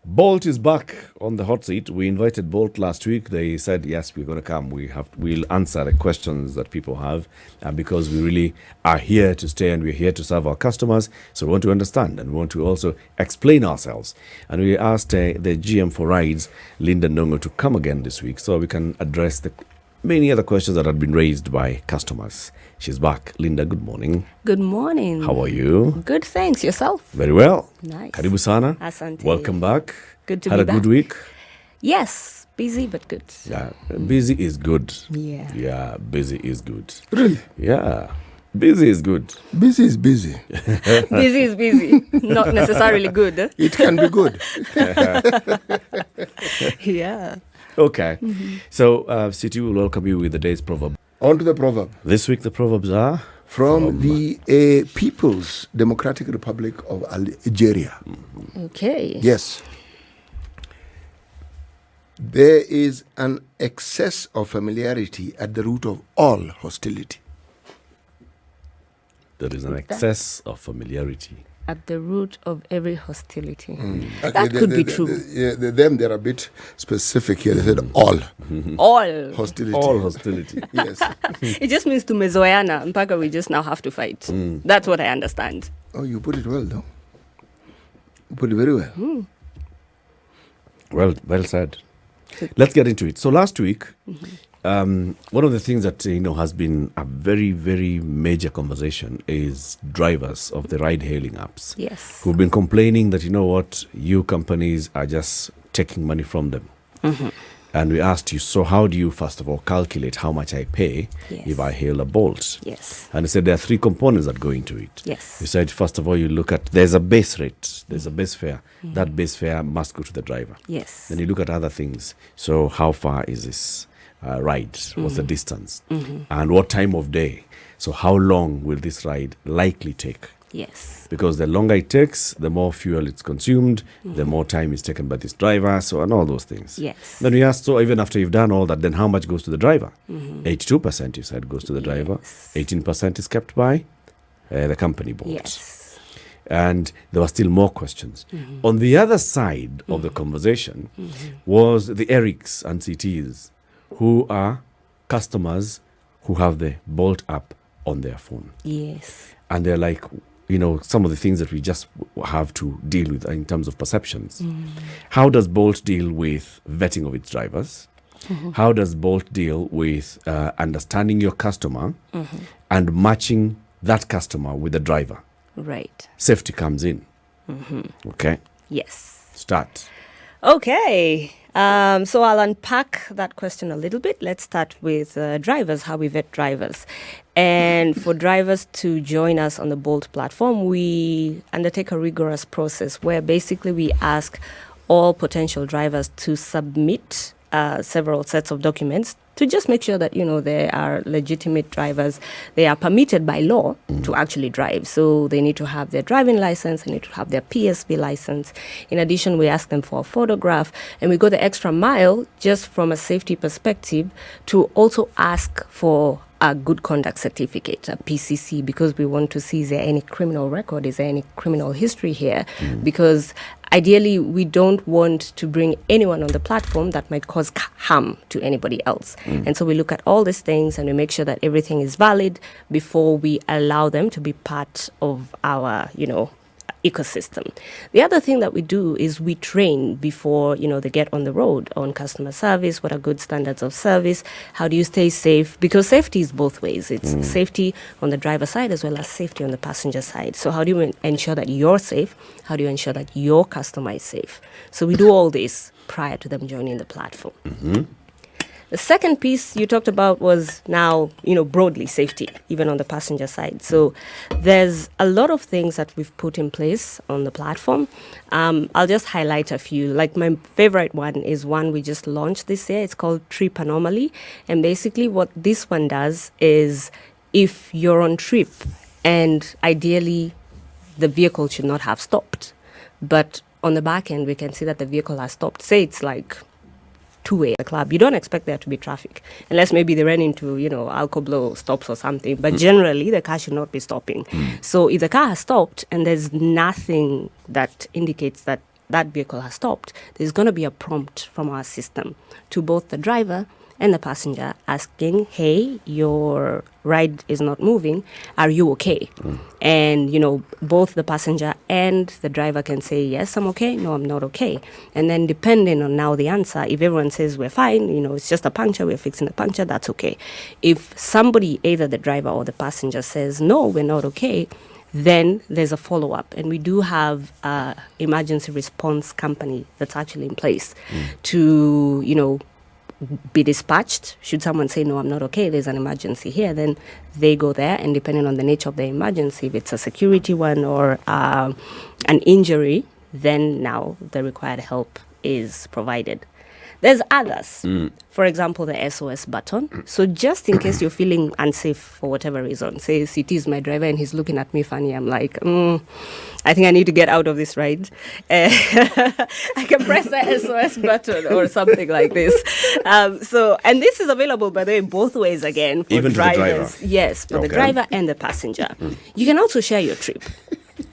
Bolt is back on the hot seat. We invited Bolt last week. They said yes, we're going to come. We'll answer the questions that people have, because we really are here to stay and we're here to serve our customers. So we want to understand and we want to also explain ourselves. And we asked the GM for rides, Ndungu, to come again this week so we can address the many other questions that had been raised by customers. She's back. Linda, good morning. Good morning. How are you? Good, thanks. Yourself? Very well. Nice. Karibu sana. Asante. Welcome back. Good to Had be a back. good week? Yes. Busy, but good. Yeah. Busy is good. Yeah. Yeah, busy is good. Really? Yeah. Busy is good. Busy is busy. Busy is busy. Not necessarily good. Eh? It can be good. Yeah. Okay. So, City will welcome you with the day's proverb. On to the proverb. This week, the proverbs are From the People's Democratic Republic of Algeria. Okay. Yes. There is an excess of familiarity at the root of all hostility. There is an excess of familiarity. At the root of every hostility. Okay, That could be true. They're a bit specific here. They said all All. hostility. All hostility. Yes. It just means tumezoeana mpaka we just now have to fight. That's what I understand. Oh, you put it well, though. You put it very well. Well said. Let's get into it. So last week, one of the things that has been a very, very major conversation is drivers of the ride-hailing apps Yes. who've been complaining that you companies are just taking money from them. And we asked you, so how do you first of all calculate how much I pay Yes. if I hail a Bolt? Yes. And you said there are three components that go into it. Yes. You said, first of all, you look at, there's a base rate, there's a base fare. That base fare must go to the driver. Yes. Then you look at other things. So how far is this ride? What's the distance? And what time of day? So how long will this ride likely take? Yes. Because the longer it takes, the more fuel it's consumed, the more time is taken by this driver, and all those things. Yes. Then we asked, so even after you've done all that, then how much goes to the driver? 82% you said goes to the driver. Yes. 18% is kept by the company board. Yes. And there were still more questions. On the other side of the conversation was the Erics and CTs, who are customers who have the Bolt app on their phone. Yes. And they're like, some of the things that we just have to deal with in terms of perceptions. How does Bolt deal with vetting of its drivers? How does Bolt deal with understanding your customer and matching that customer with the driver? Right. Safety comes in. Okay, Yes. start. Okay. So I'll unpack that question a little bit. Let's start with drivers, how we vet drivers. And for drivers to join us on the Bolt platform, we undertake a rigorous process where basically we ask all potential drivers to submit several sets of documents to just make sure that, they are legitimate drivers. They are permitted by law to actually drive. So they need to have their driving license, they need to have their PSV license. In addition, we ask them for a photograph, and we go the extra mile just from a safety perspective to also ask for a good conduct certificate, a PCC, because we want to see, is there any criminal record, is there any criminal history here? Because ideally, we don't want to bring anyone on the platform that might cause harm to anybody else. And so we look at all these things and we make sure that everything is valid before we allow them to be part of our, ecosystem. The other thing that we do is we train before, they get on the road on customer service. What are good standards of service? How do you stay safe? Because safety is both ways. It's safety on the driver side as well as safety on the passenger side. So how do you ensure that you're safe? How do you ensure that your customer is safe? So we do all this prior to them joining the platform. The second piece you talked about was now, broadly safety, even on the passenger side. So there's a lot of things that we've put in place on the platform. I'll just highlight a few. Like my favorite one is one we just launched this year. It's called Trip Anomaly. And basically what this one does is if you're on trip and ideally the vehicle should not have stopped, but on the back end we can see that the vehicle has stopped. Say it's like 2 a club, you don't expect there to be traffic unless maybe they ran into, alcohol blow stops or something. But generally, the car should not be stopping. So if the car has stopped and there's nothing that indicates that that vehicle has stopped, there's going to be a prompt from our system to both the driver and the passenger asking, hey, your ride is not moving. Are you okay? And, both the passenger and the driver can say, yes, I'm okay. No, I'm not okay. And then depending on now the answer, if everyone says we're fine, it's just a puncture, we're fixing the puncture, that's okay. If somebody, either the driver or the passenger, says, no, we're not okay, then there's a follow-up. And we do have an emergency response company that's actually in place to, be dispatched. Should someone say, no, I'm not okay, there's an emergency here, then they go there, and depending on the nature of the emergency, if it's a security one or an injury, then now the required help is provided. There's others. For example, the SOS button. So just in case you're feeling unsafe for whatever reason, say CT is my driver and he's looking at me funny, I'm like, I think I need to get out of this ride. I can press the SOS button or something like this. And this is available, by the way, both ways again for even drivers. For the driver. Yes, for the driver and the passenger. You can also share your trip.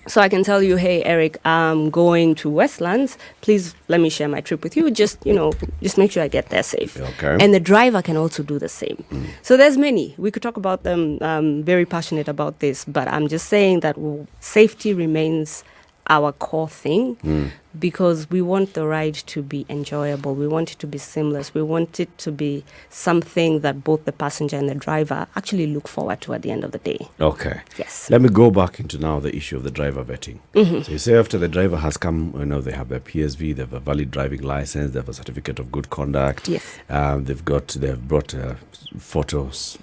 So I can tell you, hey, Eric, I'm going to Westlands. Please let me share my trip with you. Just make sure I get there safe. Okay. And the driver can also do the same. So there's many. We could talk about them. I'm very passionate about this, but I'm just saying that safety remains our core thing because we want the ride to be enjoyable. We want it to be seamless. We want it to be something that both the passenger and the driver actually look forward to at the end of the day. Okay. Yes. Let me go back into now the issue of the driver vetting. So you say after the driver has come, they have their PSV, they have a valid driving license, they have a certificate of good conduct. Yes. They've brought photos,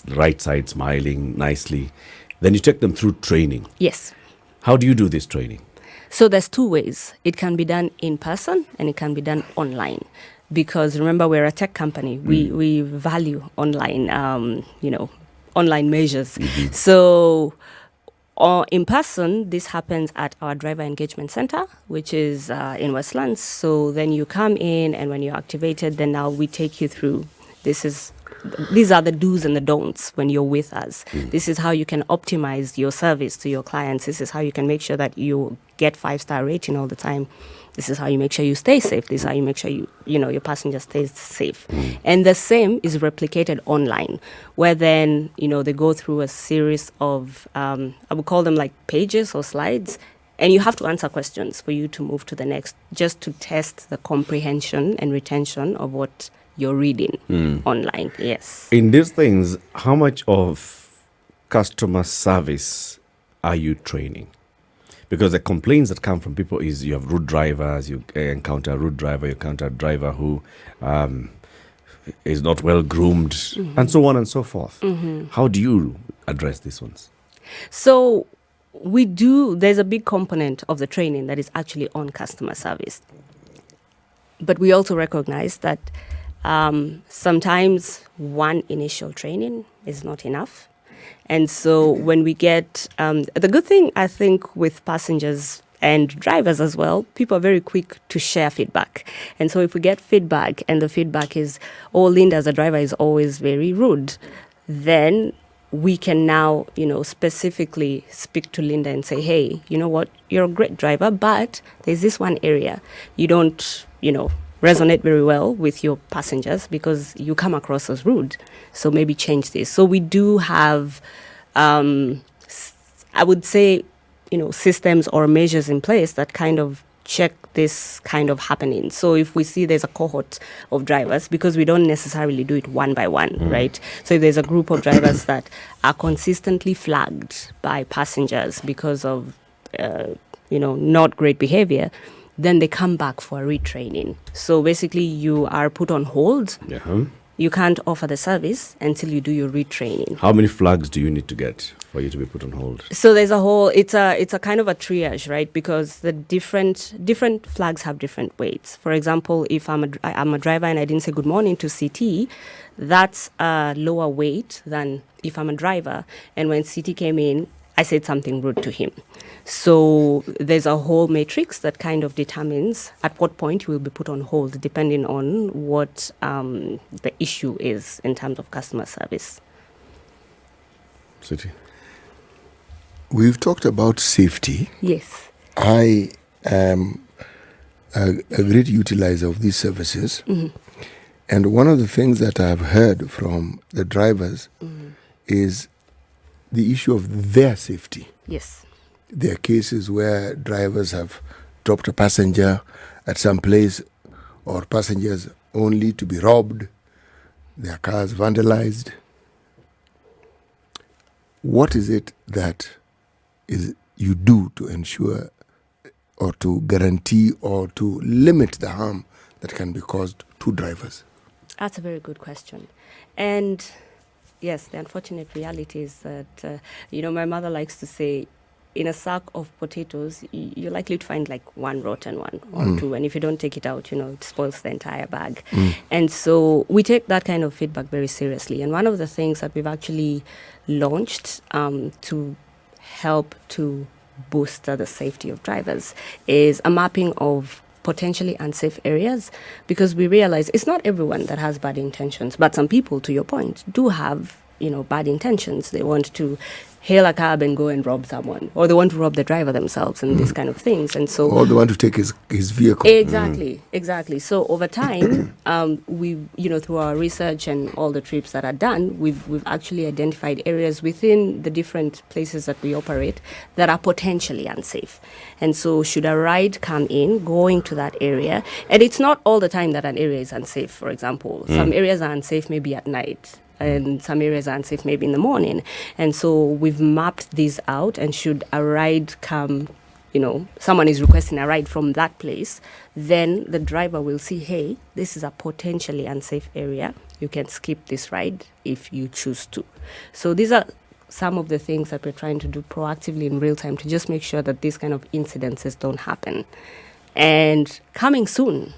right side smiling nicely. Then you take them through training. Yes. How do you do this training? So there's two ways. It can be done in person and it can be done online. Because remember, we're a tech company. We value online, online measures. So in person, this happens at our driver engagement center, which is in Westlands. So then you come in, and when you're activated, then now we take you through. These are the do's and the don'ts when you're with us. This is how you can optimize your service to your clients. This is how you can make sure that you get 5-star rating all the time. This is how you make sure you stay safe. This is how you make sure your passenger stays safe. And the same is replicated online, where then, they go through a series of, I would call them like pages or slides, and you have to answer questions for you to move to the next, just to test the comprehension and retention of what you're reading online. Yes. In these things, how much of customer service are you training? Because the complaints that come from people is you have rude drivers, you encounter a rude driver, you encounter a driver who is not well groomed, and so on and so forth. How do you address these ones? So there's a big component of the training that is actually on customer service. But we also recognize that sometimes one initial training is not enough. And so when we get, the good thing I think with passengers and drivers as well, people are very quick to share feedback. And so if we get feedback and the feedback is, Linda as a driver is always very rude, then we can now, specifically speak to Linda and say, hey, you know what, you're a great driver, but there's this one area you don't, resonate very well with your passengers because you come across as rude. So maybe change this. So we do have, I would say, systems or measures in place that kind of check this kind of happening. So if we see there's a cohort of drivers, because we don't necessarily do it one by one, right? So if there's a group of drivers that are consistently flagged by passengers because of, not great behavior, then they come back for retraining. So basically you are put on hold. You can't offer the service until you do your retraining. How many flags do you need to get for you to be put on hold? So there's it's a kind of a triage, right? Because the different flags have different weights. For example, if I'm a driver and I didn't say good morning to CT, that's a lower weight than if I'm a driver. And when CT came in, I said something rude to him. So there's a whole matrix that kind of determines at what point you will be put on hold, depending on what the issue is in terms of customer service. City. We've talked about safety. Yes. I a great utilizer of these services. And one of the things that I've heard from the drivers is the issue of their safety. Yes. There are cases where drivers have dropped a passenger at some place, or passengers only to be robbed, their cars vandalized. What is it that you do to ensure or to guarantee or to limit the harm that can be caused to drivers? That's a very good question. And yes, the unfortunate reality is that, my mother likes to say, in a sack of potatoes, you're likely to find like one rotten one or two. And if you don't take it out, it spoils the entire bag. And so we take that kind of feedback very seriously. And one of the things that we've actually launched to help to boost the safety of drivers is a mapping of potentially unsafe areas, because we realize it's not everyone that has bad intentions, but some people, to your point, do have bad intentions. They want to hail a cab and go and rob someone, or they want to rob the driver themselves, and these kind of things. And so, or they want to take his vehicle. Exactly. So over time, we through our research and all the trips that are done, we've actually identified areas within the different places that we operate that are potentially unsafe. And so, should a ride come in, going to that area, and it's not all the time that an area is unsafe. For example, some areas are unsafe maybe at night, and some areas are unsafe maybe in the morning. And so we've mapped these out, and should a ride come, someone is requesting a ride from that place, then the driver will see, hey, this is a potentially unsafe area. You can skip this ride if you choose to. So these are some of the things that we're trying to do proactively in real time to just make sure that these kind of incidences don't happen. And coming soon,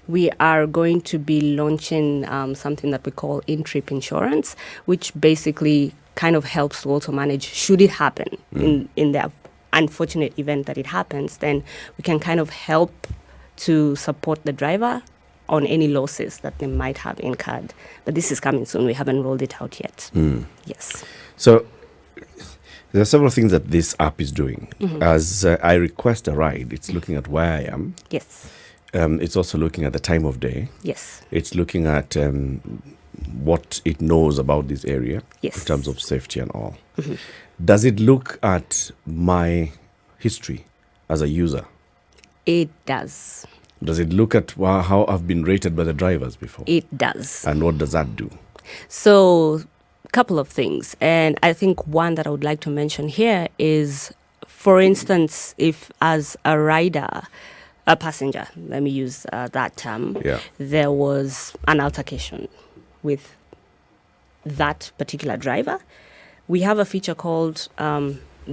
we are going to be launching something that we call in-trip insurance, which basically kind of helps to also manage, should it happen in the unfortunate event that it happens, then we can kind of help to support the driver on any losses that they might have incurred. But this is coming soon. We haven't rolled it out yet. Yes. So there are several things that this app is doing. As I request a ride, it's looking at where I am. Yes. It's also looking at the time of day. Yes. It's looking at what it knows about this area in terms of safety and all. Does it look at my history as a user? It does. Does it look at how I've been rated by the drivers before? It does. And what does that do? So, a couple of things. And I think one that I would like to mention here is, for instance, if as a rider, a passenger, let me use that term, there was an altercation with that particular driver, we have a feature called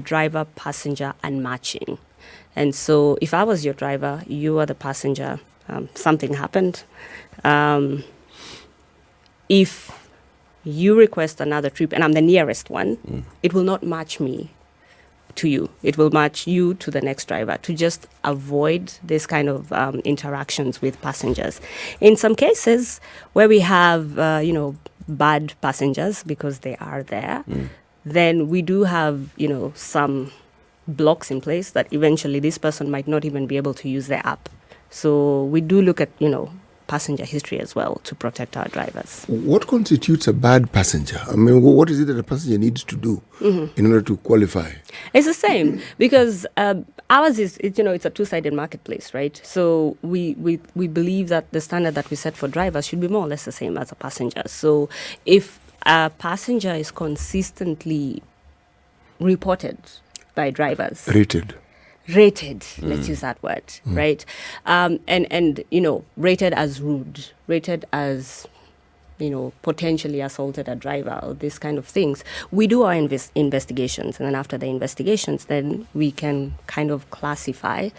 driver passenger unmatching. And so if I was your driver, you are the passenger, something happened. If you request another trip and I'm the nearest one, it will not match me to you. It will match you to the next driver, to just avoid this kind of interactions with passengers. In some cases where we have, bad passengers, because they are there, then we do have, some blocks in place that eventually this person might not even be able to use their app. So we do look at, passenger history as well to protect our drivers. What constitutes a bad passenger? I mean, what is it that a passenger needs to do in order to qualify? It's the same, because ours is, it's a two-sided marketplace, right? So we believe that the standard that we set for drivers should be more or less the same as a passenger. So if a passenger is consistently reported by drivers, rated, let's use that word, right? And rated as rude, rated as, potentially assaulted a driver, or this kind of things. We do our investigations, and then after the investigations, then we can kind of classify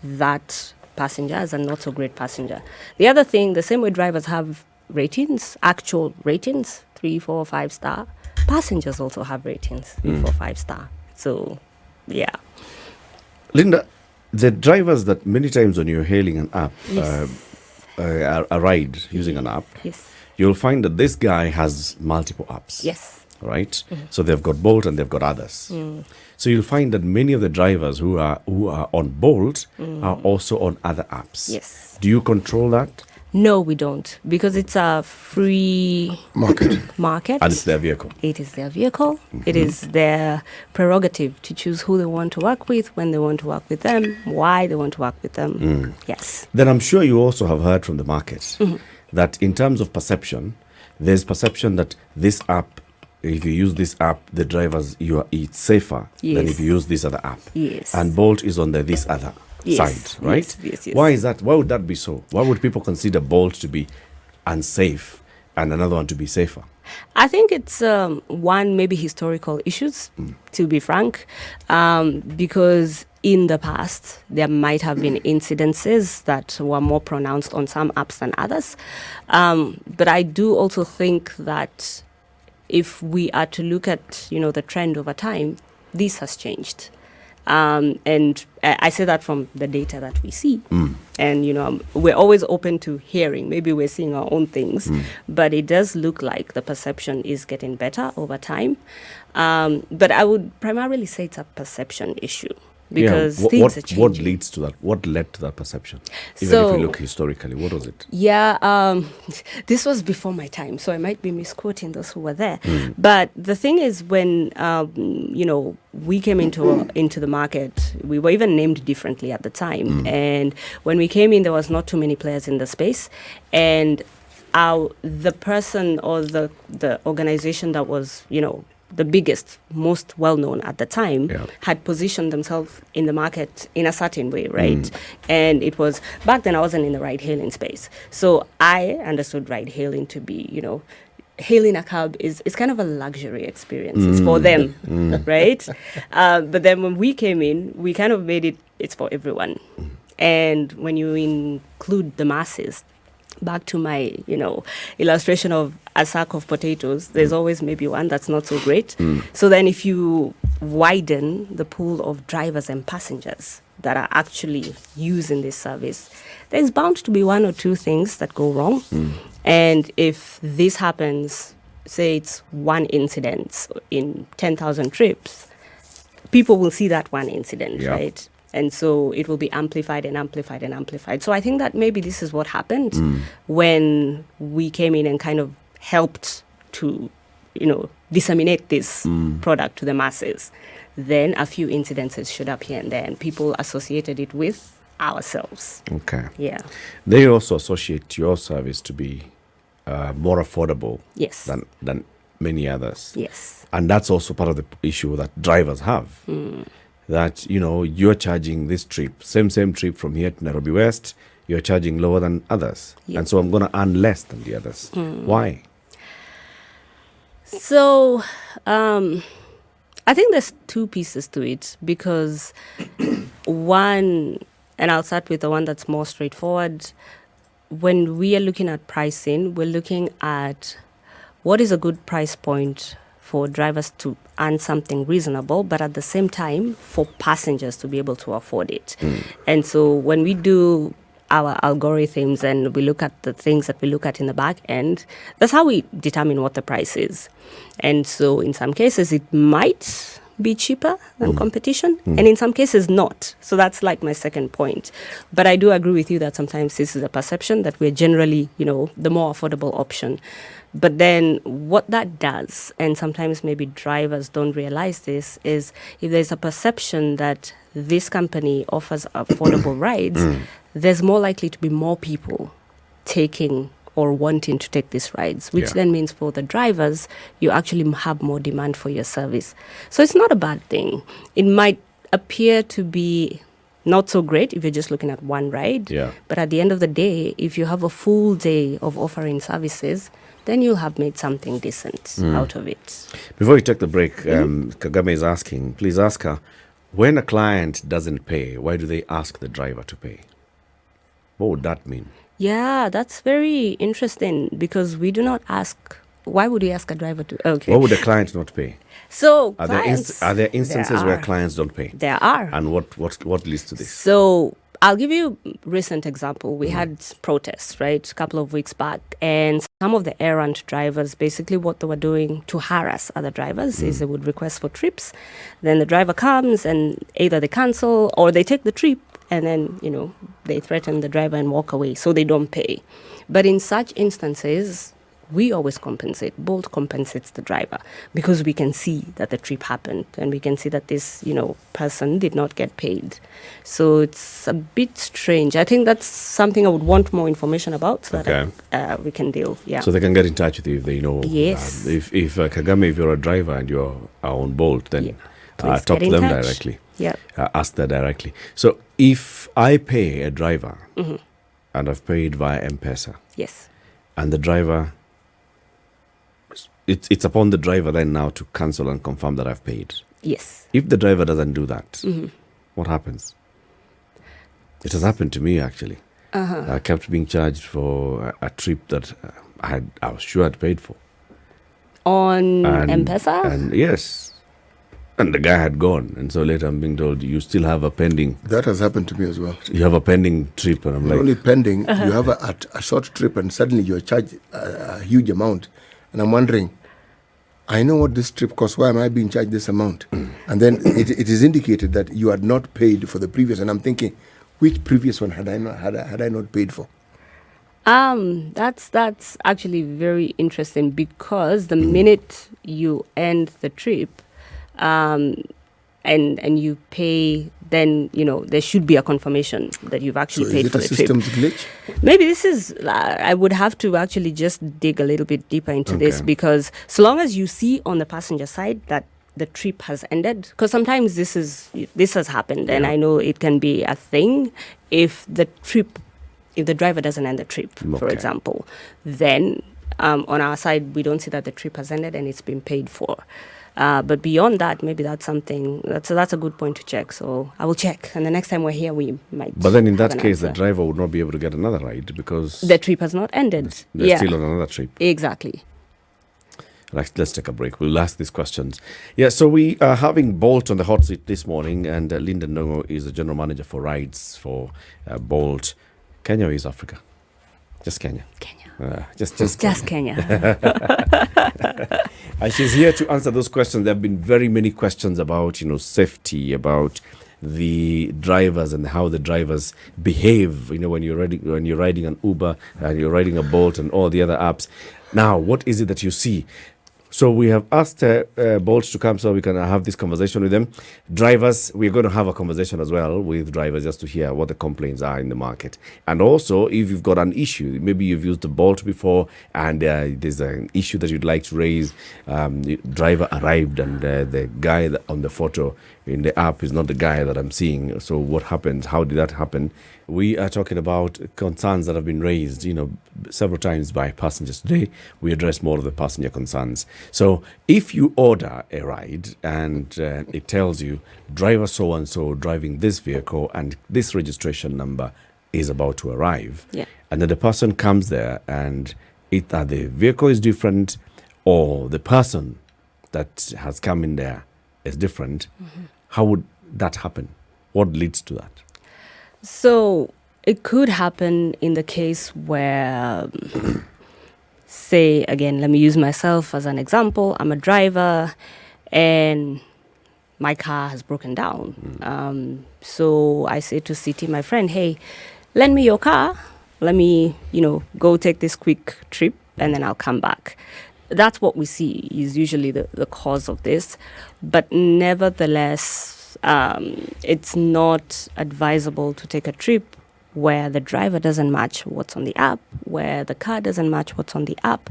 that passenger as a not so great passenger. The other thing, the same way drivers have ratings, actual ratings, 3, 4, 5 star, passengers also have ratings, 3, 4, 5 star. So, yeah. Linda, the drivers that many times when you're hailing an app, a ride using an app, you'll find that this guy has multiple apps. Yes. right? So they've got Bolt and they've got others. So you'll find that many of the drivers who are on Bolt are also on other apps. Yes. Do you control that? No, we don't, because it's a free market. And it's their vehicle. It is their vehicle. It is their prerogative to choose who they want to work with, when they want to work with them, why they want to work with them. Yes. Then I'm sure you also have heard from the market that in terms of perception, there's perception that this app, if you use this app, the drivers, it's safer than if you use this other app. Yes. And Bolt is on this other side, right? Yes. Why is that? Why would that be so? Why would people consider Bolt to be unsafe and another one to be safer? I think it's one, maybe historical issues, to be frank, because in the past there might have been incidences that were more pronounced on some apps than others. But I do also think that if we are to look at, the trend over time, this has changed. And I say that from the data that we see. And, we're always open to hearing. Maybe we're seeing our own things, but it does look like the perception is getting better over time. But I would primarily say it's a perception issue. Because things are changing. What leads to that? What led to that perception? Even if you look historically, what was it? Yeah, this was before my time, so I might be misquoting those who were there. But the thing is, when we came into the market, we were even named differently at the time. And when we came in, there was not too many players in the space, and the person or the organization that was the biggest, most well-known at the time, had positioned themselves in the market in a certain way, right? And it was, back then I wasn't in the ride-hailing space. So I understood ride-hailing to be, hailing a cab is kind of a luxury experience. It's for them, right? But then when we came in, we kind of made it's for everyone. And when you include the masses, back to my, illustration of a sack of potatoes, there's always maybe one that's not so great. So then if you widen the pool of drivers and passengers that are actually using this service, there's bound to be one or two things that go wrong. And if this happens, say it's one incident in 10,000 trips, people will see that one incident, right? And so it will be amplified and amplified and amplified. So I think that maybe this is what happened when we came in and kind of helped to, disseminate this product to the masses. Then a few incidences showed up here and there, and people associated it with ourselves. Okay. Yeah. They also associate your service to be more affordable than many others. Yes. And that's also part of the issue that drivers have. That, you're charging this trip, same trip from here to Nairobi West, you're charging lower than others. And so I'm going to earn less than the others. Why? So I think there's two pieces to it, because one, and I'll start with the one that's more straightforward. When we are looking at pricing, we're looking at what is a good price point for drivers to earn something reasonable, but at the same time for passengers to be able to afford it. And so when we do our algorithms and we look at the things that we look at in the back end, that's how we determine what the price is. And so in some cases it might be cheaper than competition, and in some cases not. So that's like my second point. But I do agree with you that sometimes this is a perception that we're generally, the more affordable option. But then what that does, and sometimes maybe drivers don't realize this, is if there's a perception that this company offers affordable rides, there's more likely to be more people taking or wanting to take these rides, which then means for the drivers, you actually have more demand for your service. So it's not a bad thing. It might appear to be not so great if you're just looking at one ride. But at the end of the day, if you have a full day of offering services, then you'll have made something decent out of it. Before you take the break, Kagame is asking, please ask her, when a client doesn't pay, why do they ask the driver to pay? What would that mean? Yeah, that's very interesting, because we do not ask. Why would we ask a driver to? Okay. Why would the client not pay? So are there instances where clients don't pay? There are. And what leads to this? So I'll give you a recent example. We had protests, right, a couple of weeks back, and some of the errant drivers, basically what they were doing to harass other drivers is they would request for trips. Then the driver comes and either they cancel or they take the trip and then, they threaten the driver and walk away so they don't pay. But in such instances, we always compensate. Bolt compensates the driver because we can see that the trip happened and we can see that this, person did not get paid. So it's a bit strange. I think that's something I would want more information about so that we can deal. Yeah. So they can get in touch with you if they know. Yes. If Kagame, if you're a driver and you're on Bolt, then talk to them directly. Yeah. Ask that directly. So if I pay a driver and I've paid via M-Pesa. Yes. And the driver... It's upon the driver then now to cancel and confirm that I've paid. Yes. If the driver doesn't do that, what happens? It has happened to me, actually. I kept being charged for a trip that I was sure I'd paid for. On M-Pesa? And yes. And the guy had gone. And so later I'm being told, you still have a pending... That has happened to me as well. You have a pending trip. And I'm Not only pending, you have a short trip and suddenly you're charged a huge amount. And I'm wondering, I know what this trip costs. Why am I being charged this amount? And then it is indicated that you had not paid for the previous. And I'm thinking, which previous one had I not paid for? That's actually very interesting because the minute you end the trip, and you pay, then there should be a confirmation that you've actually paid for the trip. So is it a systems glitch? Maybe this is. I would have to actually just dig a little bit deeper into this because so long as you see on the passenger side that the trip has ended, because sometimes this has happened, and I know it can be a thing if the driver doesn't end the trip, for example, then on our side we don't see that the trip has ended and it's been paid for. But beyond that, maybe that's something, that's a good point to check. So I will check. And the next time we're here, we might. But then in that case, the driver would not be able to get another ride because... the trip has not ended. They're still on another trip. Exactly. Let's take a break. We'll ask these questions. Yeah, so we are having Bolt on the hot seat this morning. And Ndungu is the general manager for rides for Bolt. Kenya or East Africa? Just Kenya. Just Kenya. And she's here to answer those questions. There have been very many questions about, safety, about the drivers and how the drivers behave, when you're riding an Uber and you're riding a Bolt and all the other apps. Now, what is it that you see? So we have asked Bolt to come so we can have this conversation with them. Drivers, we're going to have a conversation as well with drivers just to hear what the complaints are in the market. And also, if you've got an issue, maybe you've used the Bolt before and there's an issue that you'd like to raise. The driver arrived and the guy on the photo in the app is not the guy that I'm seeing. So what happened? How did that happen? We are talking about concerns that have been raised, several times by passengers. Today, we address more of the passenger concerns. So if you order a ride and it tells you driver so-and-so driving this vehicle and this registration number is about to arrive, and then the person comes there and either the vehicle is different or the person that has come in there is different, how would that happen? What leads to that? So it could happen in the case where, say, again, let me use myself as an example. I'm a driver and my car has broken down. So I say to City, my friend, hey, lend me your car. Let me, go take this quick trip and then I'll come back. That's what we see is usually the cause of this. But nevertheless, it's not advisable to take a trip where the driver doesn't match what's on the app, where the car doesn't match what's on the app,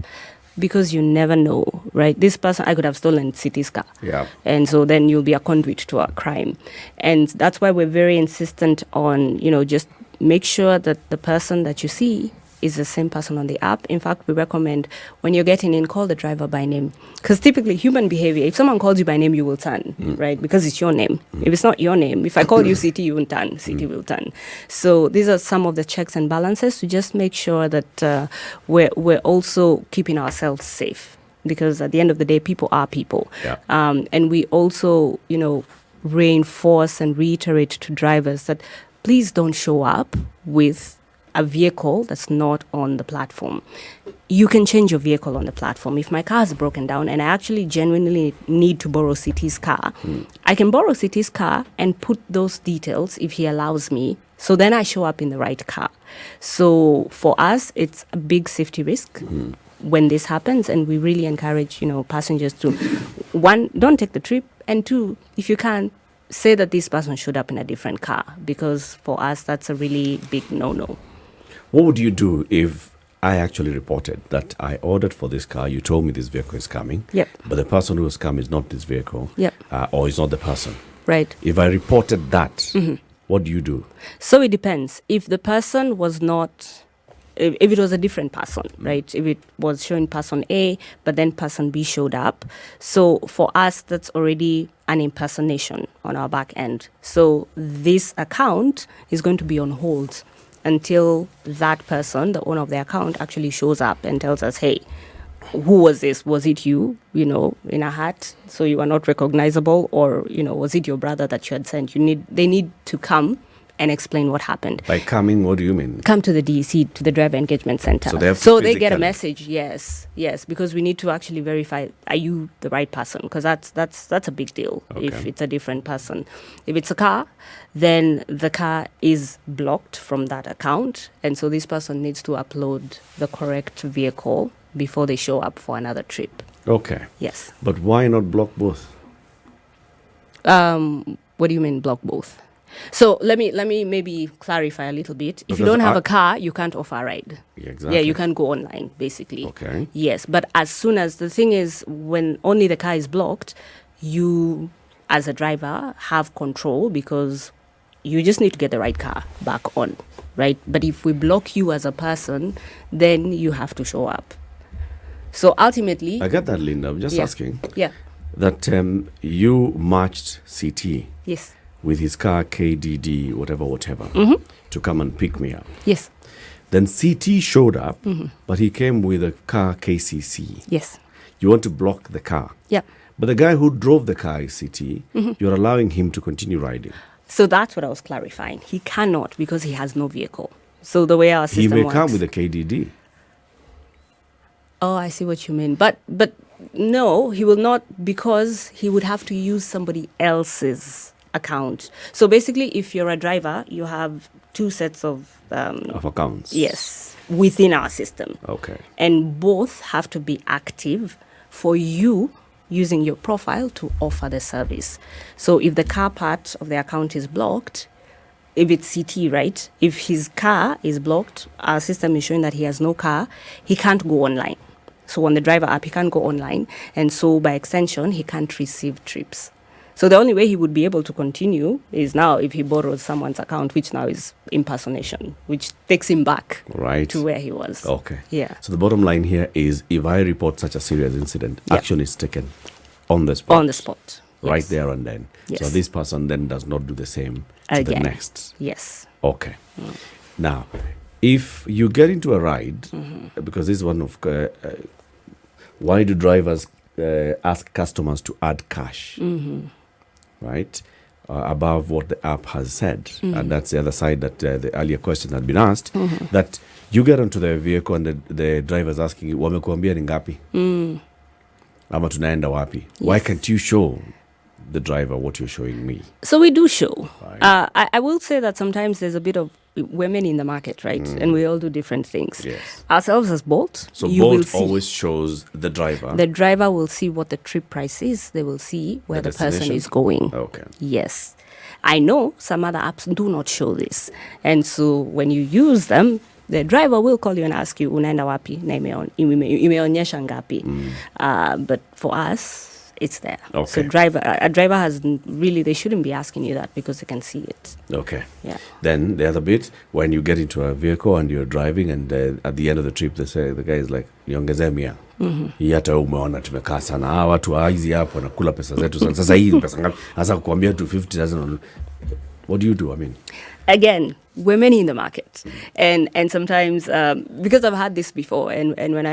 because you never know, right? This person, I could have stolen City's car. Yeah. And so then you'll be a conduit to a crime. And that's why we're very insistent on, just make sure that the person that you see is the same person on the app. In fact, we recommend when you're getting in, call the driver by name. Because typically human behavior, if someone calls you by name, you will turn, right? Because it's your name. If it's not your name, if I call you City, you won't turn. City will turn. So these are some of the checks and balances to just make sure that we're also keeping ourselves safe. Because at the end of the day, people are people. Yeah. And we also, reinforce and reiterate to drivers that please don't show up with a vehicle that's not on the platform. You can change your vehicle on the platform. If my car is broken down and I actually genuinely need to borrow CT's car, I can borrow CT's car and put those details if he allows me. So then I show up in the right car. So for us, it's a big safety risk when this happens, and we really encourage, passengers to, one, don't take the trip, and two, if you can, say that this person showed up in a different car, because for us, that's a really big no-no. What would you do if I actually reported that I ordered for this car, you told me this vehicle is coming, Yep. but the person who has come is not this vehicle, Yep. Or is not the person? Right. If I reported that, what do you do? So it depends. If the person was not, if it was a different person, right? If it was showing person A, but then person B showed up. So for us, that's already an impersonation on our back end. So this account is going to be on hold until that person, the owner of the account, actually shows up and tells us, hey, who was this? Was it you, in a hat, so you are not recognizable? Or, was it your brother that you had sent? They need to come and explain what happened. By coming, what do you mean? Come to the DEC, to the Driver Engagement Center. So they have to they get a physically- message, yes, because we need to actually verify, are you the right person? Because that's a big deal if Okay. it's a different person. If it's a car, then the car is blocked from that account. And so this person needs to upload the correct vehicle before they show up for another trip. Okay. Yes. But why not block both? What do you mean block both? So let me maybe clarify a little bit. If you Because don't have a car, you can't offer a ride. Yeah, exactly. Yeah, you can go online, basically. Okay. Yes, but as soon as the thing is, when only the car is blocked, you, as a driver, have control because you just need to get the right car back on, right? But if we block you as a person, then you have to show up. So ultimately, I get that, Linda. I'm just asking Yeah. that you matched CT Yes. with his car KDD, whatever, to come and pick me up. Yes. Then CT showed up, but he came with a car KCC. Yes. You want to block the car. Yeah. But the guy who drove the car is CT. You're allowing him to continue riding. So that's what I was clarifying. He cannot because he has no vehicle. So the way our He system may works. come with a KDD. Oh, I see what you mean. But no, he will not, because he would have to use somebody else's account. So basically, if you're a driver, you have two sets of Of accounts. yes, within our system. Okay. And both have to be active for you using your profile to offer the service. So if the car part of the account is blocked, if it's CT, right? If his car is blocked, our system is showing that he has no car, he can't go online. So on the driver app, he can't go online. And so by extension, he can't receive trips. So the only way he would be able to continue is now if he borrows someone's account, which now is impersonation, which takes him back Right. to where he was. Okay. Yeah. So the bottom line here is if I report such a serious incident, Yeah. action is taken on the spot. On the spot. Right Yes. there and then. So Yes. this person then does not do the same to the Again. next. Yes. Okay. Now, if you get into a ride, because this is one of why do drivers ask customers to add cash, right, above what the app has said? And that's the other side that the earlier question had been asked, that you get onto the vehicle and the driver's asking you, wamekuambia ni ngapi? Ama tunaenda wapi? Why can't you show the driver what you're showing me? So we do show. Right. I will say that sometimes there's a bit of women in the market, right? And we all do different things. Yes. Ourselves as Bolt, So you will Bolt see. always shows the driver. The driver will see what the trip price is. They will see where The the person destination? is going. Okay. Yes. I know some other apps do not show this. And so when you use them, the driver will call you and ask you, unaenda wapi na imeonyesha ngapi. But for us, it's there. Okay. So a driver has really, they shouldn't be asking you that because they can see it. Okay. Yeah. Then the other bit, when you get into a vehicle and you're driving, and at the end of the trip, they say the guy is like, niongezee mia. Hii hata umeona tumekaa sana. Watu wa hizi hapo wanakula pesa zetu sana. Sasa hii pesa ngapi? Sasa kukwambia 250,000. What do you do? I mean, Again, we're many in the market, and sometimes because I've had this before, and when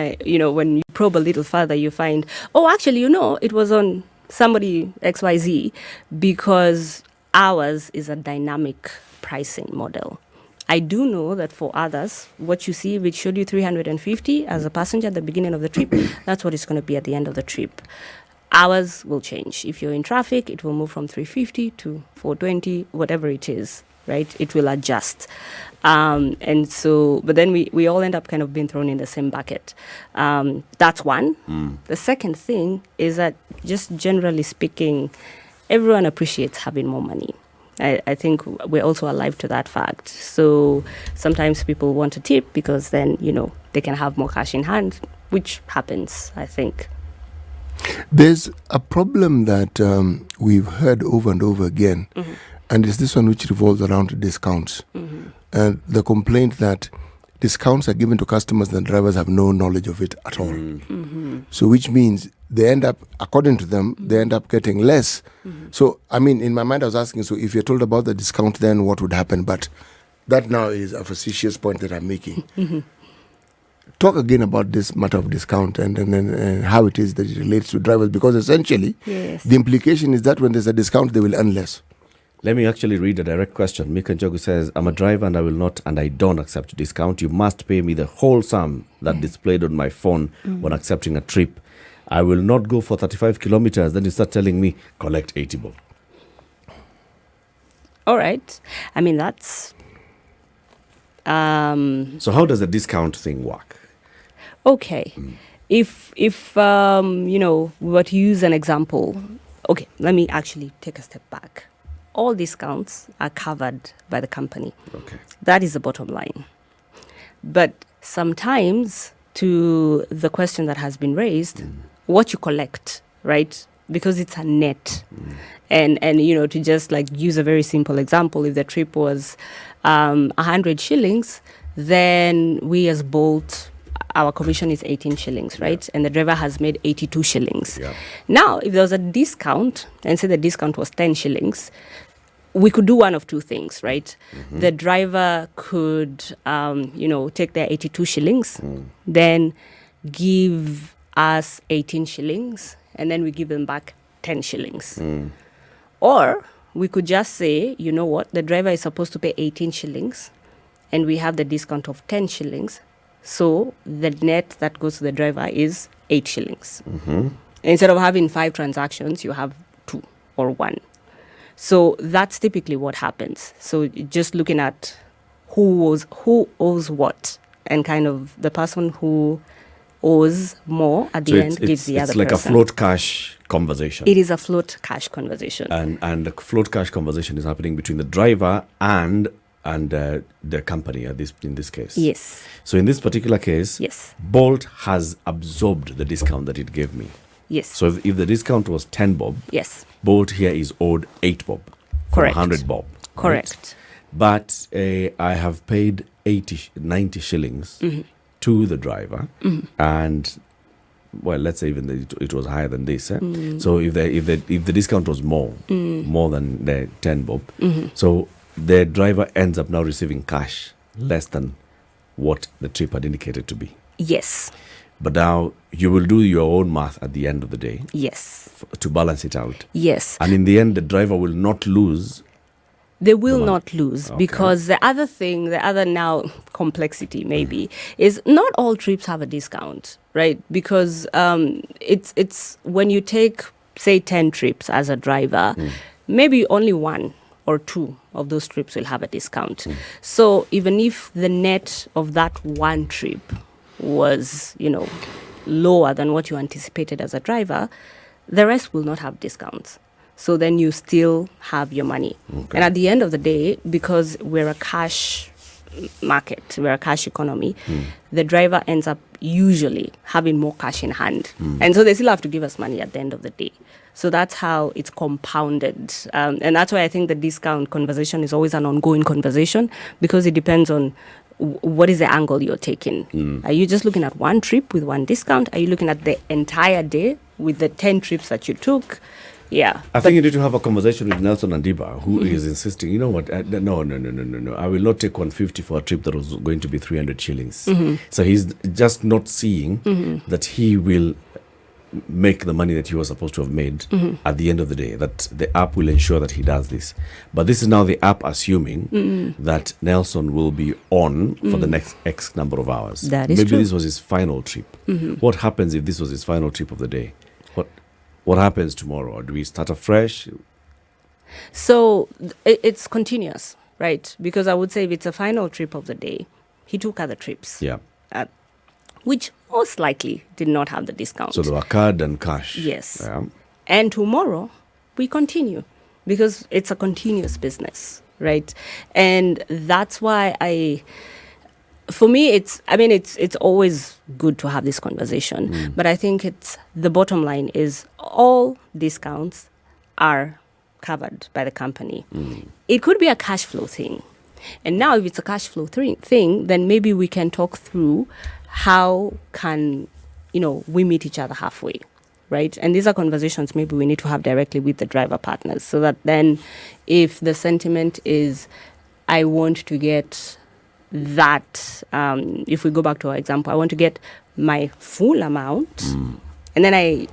when you probe a little further, you find, oh, actually, it was on somebody XYZ, because ours is a dynamic pricing model. I do know that for others, what you see, which showed you 350 as a passenger at the beginning of the trip, that's what it's going to be at the end of the trip. Hours will change. If you're in traffic, it will move from 350 to 420, whatever it is, right? It will adjust. And so, but then we all end up kind of being thrown in the same bucket. That's one. The second thing is that, just generally speaking, everyone appreciates having more money. I think we're also alive to that fact. So sometimes people want a tip because then, they can have more cash in hand, which happens, I think. There's a problem that we've heard over and over again, and it's this one which revolves around discounts. And the complaint that discounts are given to customers and drivers have no knowledge of it at all. So which means they end up, according to them, they end up getting less. So, I mean, in my mind, I was asking, so if you're told about the discount, then what would happen? But that now is a facetious point that I'm making. Talk again about this matter of discount and how it is that it relates to drivers, because essentially, the implication is that when there's a discount, they will earn less. Let me actually read a direct question. Mika Njogu says, I'm a driver and I don't accept a discount. You must pay me the whole sum that displayed on my phone when accepting a trip. I will not go for 35 kilometers. Then you start telling me, collect 80 bob. All right. I mean, that's... So how does the discount thing work? Okay. If we were to use an example, okay, let me actually take a step back. All discounts are covered by the company. Okay. That is the bottom line. But sometimes, to the question that has been raised, what you collect, right? Because it's a net. And to just like use a very simple example, if the trip was 100 shillings, then we as Bolt, our commission is 18 shillings, right? And the driver has made 82 shillings. Now, if there was a discount, and say the discount was 10 shillings, we could do one of two things, right? The driver could, take their 82 shillings, then give us 18 shillings, and then we give them back 10 shillings. Or we could just say, you know what, the driver is supposed to pay 18 shillings, and we have the discount of 10 shillings. So the net that goes to the driver is 8 shillings. Instead of having 5 transactions, you have 2 or 1. So that's typically what happens. So just looking at who owes what, and kind of the person who owes more at the end gives the other person. It's like a float cash conversation. It is a float cash conversation. And the float cash conversation is happening between the driver and the company in this case. Yes. So in this particular case, yes, Bolt has absorbed the discount that it gave me. Yes. So if the discount was 10 bob, yes, Bolt here is owed 8 bob. Correct. 100 bob. Correct. Right? But I have paid 90 shillings to the driver, and well, let's say even it was higher than this. So if the discount was more than the 10 bob, so the driver ends up now receiving cash less than what the trip had indicated to be. Yes. But now you will do your own math at the end of the day. Yes. To balance it out. Yes. And in the end, the driver will not lose. They will not lose, because the other now complexity maybe is not all trips have a discount, right? Because it's when you take, say, 10 trips as a driver, maybe only 1 or 2 of those trips will have a discount. So even if the net of that one trip was, lower than what you anticipated as a driver, the rest will not have discounts. So then you still have your money. And at the end of the day, because we're a cash market, we're a cash economy, the driver ends up usually having more cash in hand. And so they still have to give us money at the end of the day. So that's how it's compounded. And that's why I think the discount conversation is always an ongoing conversation, because it depends on what is the angle you're taking. Are you just looking at one trip with one discount? Are you looking at the entire day with the 10 trips that you took? Yeah. I think you need to have a conversation with Nelson Andiba, who is insisting, you know what, no. I will not take 150 for a trip that was going to be 300 shillings. So he's just not seeing that he will make the money that he was supposed to have made at the end of the day, that the app will ensure that he does this. But this is now the app assuming that Nelson will be on for the next X number of hours. That is Maybe true. this was his final trip. What happens if this was his final trip of the day? What happens tomorrow? Or do we start afresh? So it's continuous, right? Because I would say if it's a final trip of the day, he took other trips. Yeah. Which most likely did not have the discount. So there were card and cash. Yes. Yeah. And tomorrow we continue because it's a continuous business, right? And that's why for me, it's always good to have this conversation. But I think the bottom line is all discounts are covered by the company. It could be a cash flow thing. And now if it's a cash flow thing, then maybe we can talk through how can, we meet each other halfway, right? And these are conversations maybe we need to have directly with the driver partners so that then if the sentiment is, I want to get that, if we go back to our example, I want to get my full amount and then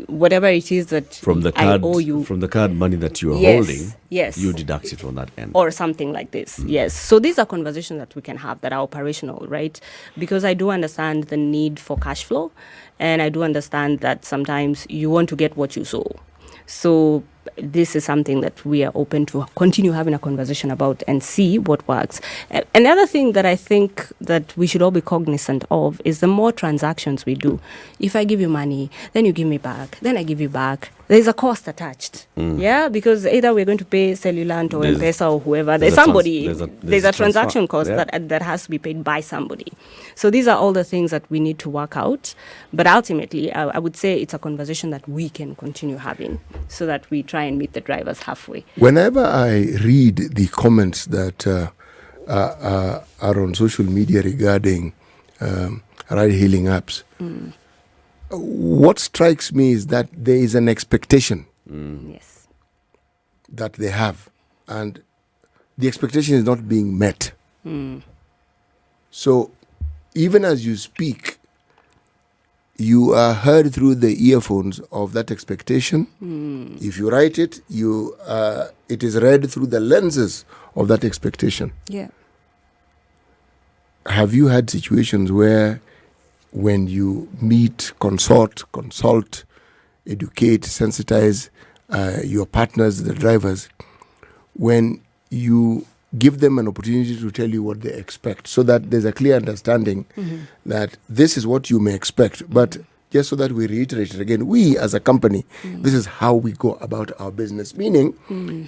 whatever it is that From the I card, owe you. from the card money that you are Yes, holding, yes. you deduct it from that end. Or something like this. Yes. So these are conversations that we can have that are operational, right? Because I do understand the need for cash flow. And I do understand that sometimes you want to get what you sow. So this is something that we are open to continue having a conversation about and see what works. And the other thing that I think that we should all be cognizant of is the more transactions we do. If I give you money, then you give me back, then I give you back, there's a cost attached. Yeah, because either we're going to pay Cellulant or M-Pesa or whoever. There's a transaction cost that has to be paid by somebody. So these are all the things that we need to work out. But ultimately, I would say it's a conversation that we can continue having so that we try and meet the drivers halfway. Whenever I read the comments that are on social media regarding ride-hailing apps, what strikes me is that there is an expectation Yes. that they have, and the expectation is not being met. So even as you speak, you are heard through the earphones of that expectation. If you write it, it is read through the lenses of that expectation. Yeah. Have you had situations where when you meet, consult, educate, sensitize your partners, the drivers, when you give them an opportunity to tell you what they expect so that there's a clear understanding that this is what you may expect, but just so that we reiterate it again, we as a company, this is how we go about our business. Meaning,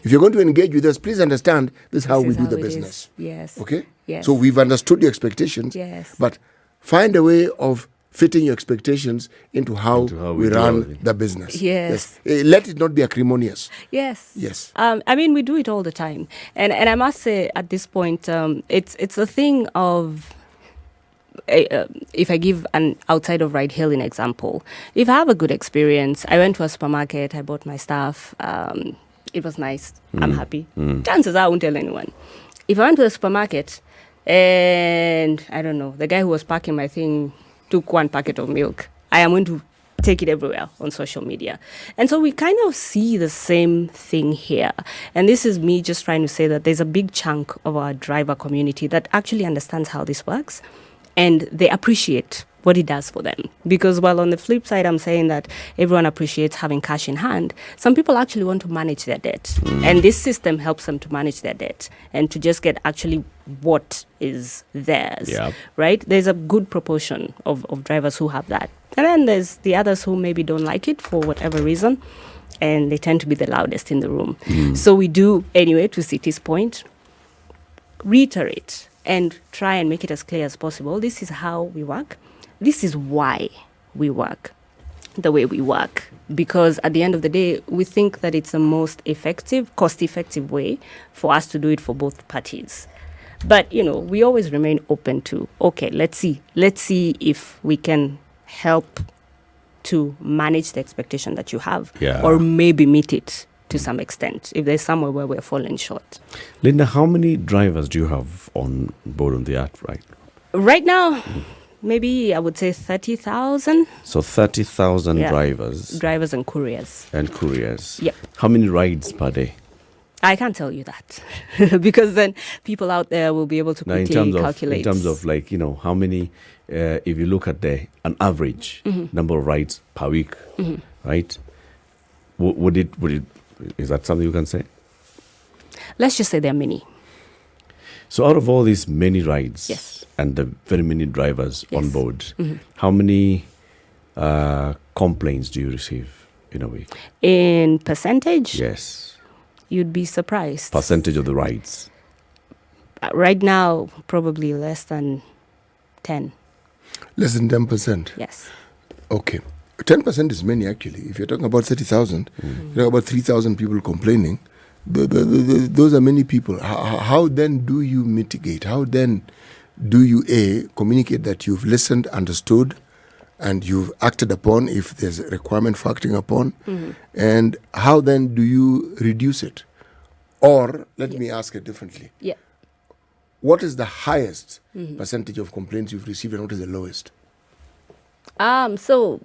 if you're going to engage with us, please understand this is how we do the business. Yes. Okay? Yes. So we've understood your expectations, Yes. but find a way of fitting your expectations into how we do run everything. the business. Yes. Let it not be acrimonious. Yes. Yes. We do it all the time. And I must say at this point, it's a thing of, if I give an outside of ride hailing example, if I have a good experience, I went to a supermarket, I bought my stuff, it was nice, I'm happy. Chances are I won't tell anyone. If I went to the supermarket and, I don't know, the guy who was packing my thing took one packet of milk, I am going to take it everywhere on social media. And so we kind of see the same thing here. And this is me just trying to say that there's a big chunk of our driver community that actually understands how this works and they appreciate what it does for them. Because while on the flip side, I'm saying that everyone appreciates having cash in hand, some people actually want to manage their debt. And this system helps them to manage their debt and to just get actually what is theirs, right? There's a good proportion of drivers who have that. And then there's the others who maybe don't like it for whatever reason, and they tend to be the loudest in the room. So we do, anyway, to City's point, reiterate and try and make it as clear as possible. This is how we work. This is why we work the way we work. Because at the end of the day, we think that it's the most effective, cost-effective way for us to do it for both parties. But, we always remain open to, okay, let's see if we can help to manage the expectation that you have or maybe meet it to some extent if there's somewhere where we're falling short. Linda, how many drivers do you have on board on the app right now? Right now, maybe I would say 30,000 So 30,000 Yeah. drivers and couriers. and couriers. Yep. How many rides per day? I can't tell you that because then people out there will be able to Now, quickly calculate. in terms of like, how many, if you look at an average number of rides per week, right? Would it, is that something you can say? Let's just say there are many. So out of all these many rides Yes. and the very many drivers on Yes. board, how many complaints do you receive in a week? In percentage, Yes. you'd be surprised. Percentage of the rides. Right now, probably less than 10. Less than 10%. Yes. Okay. 10% is many, actually. If you're talking about 30,000, you're talking about 3,000 people complaining. Those are many people. How then do you mitigate? How then do you, communicate that you've listened, understood, and you've acted upon if there's a requirement for acting upon? And how then do you reduce it? Or, let me ask it differently. Yeah. What is the highest percentage of complaints you've received and what is the lowest? So,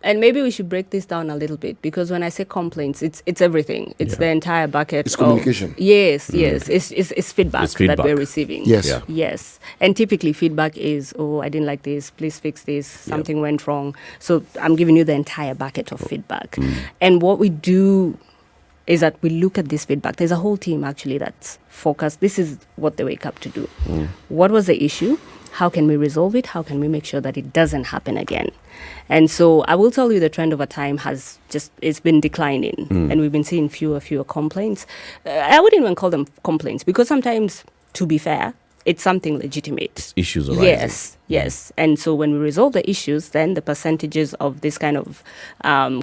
and maybe we should break this down a little bit because when I say complaints, it's everything. It's the entire bucket. It's communication. Yes. It's feedback, It's feedback. that we're receiving. Yes. Yeah. Yes. And typically feedback is, oh, I didn't like this. Please fix this. Something went wrong. So I'm giving you the entire bucket of feedback. And what we do is that we look at this feedback. There's a whole team actually that's focused. This is what they wake up to do. What was the issue? How can we resolve it? How can we make sure that it doesn't happen again? And so I will tell you the trend over time it's been declining and we've been seeing fewer complaints. I wouldn't even call them complaints because sometimes, to be fair, it's something legitimate. Issues arising. Yes. And so when we resolve the issues, then the percentages of this kind of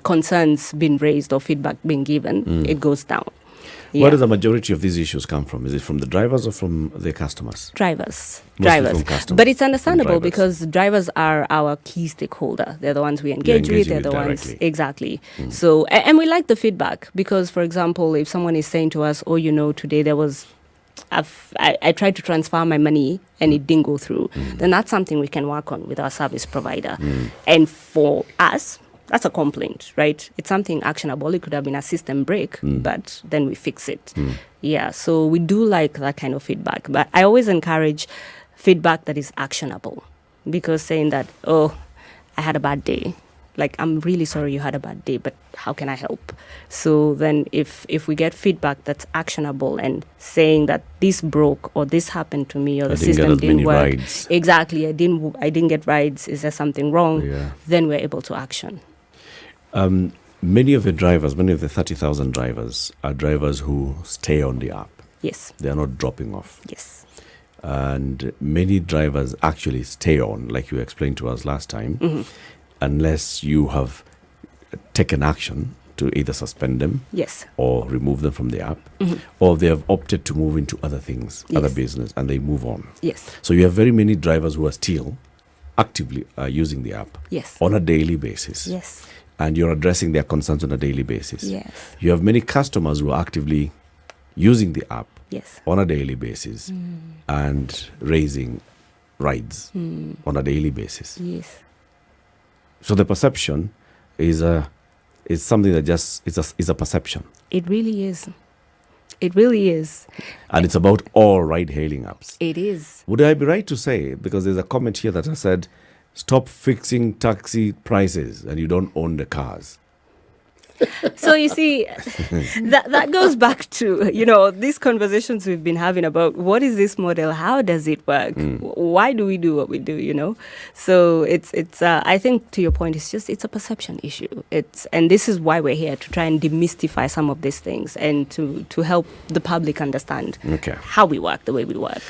concerns being raised or feedback being given, it goes down. Where does the majority of these issues come from? Is it from the drivers or from the customers? Drivers. From customers. But it's understandable Drivers. because drivers are our key stakeholder. They're the ones we engage with. They're the ones. directly. Exactly. So, and we like the feedback because, for example, if someone is saying to us, oh, today there was, I tried to transfer my money and it didn't go through, then that's something we can work on with our service provider. And for us, that's a complaint, right? It's something actionable. It could have been a system break, but then we fix it. Yeah, so we do like that kind of feedback. But I always encourage feedback that is actionable because saying that, oh, I had a bad day. Like, I'm really sorry you had a bad day, but how can I help? So then if we get feedback that's actionable and saying that this broke or this happened to me or the system didn't work. Rides. Exactly. I didn't get rides. Is there something wrong? Yeah. Then we're able to action. Many of the 30,000 drivers are drivers who stay on the app. Yes. They are not dropping off. Yes. And many drivers actually stay on, like you explained to us last time, unless you have taken action to either suspend them Yes. or remove them from the app, or they have opted to move into other things, other business, and they move on. Yes. So you have very many drivers who are still actively using the app Yes. on a daily basis. Yes. And you're addressing their concerns on a daily basis. Yes. You have many customers who are actively using the app Yes. on a daily basis and raising rides on a daily basis. Yes. So the perception is something that is a perception. It really is. It really is. And it's about all ride-hailing apps. It is. Would I be right to say, because there's a comment here that I said, stop fixing taxi prices and you don't own the cars. So you see, that goes back to, these conversations we've been having about what is this model? How does it work? Why do we do what we do, So it's I think to your point, it's a perception issue. And this is why we're here, to try and demystify some of these things and to help the public understand how we work, the way we work.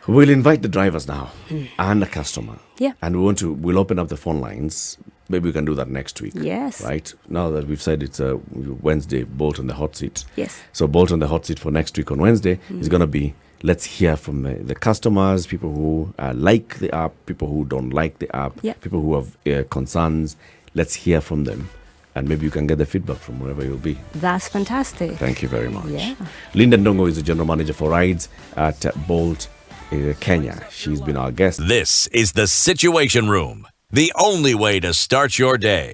We'll invite the drivers now and the customer. Yeah. And we'll open up the phone lines. Maybe we can do that next week. Yes. Right? Now that we've said it's a Wednesday, Bolt on the Hot Seat. Yes. So Bolt on the Hot Seat for next week on Wednesday is going to be, let's hear from the customers, people who like the app, people who don't like the app, people who have concerns. Let's hear from them. And maybe you can get the feedback from wherever you'll be. That's fantastic. Thank you very much. Yeah. Ndungu is the General Manager for Rides at Bolt Kenya. She's been our guest. This is the Situation Room, the only way to start your day.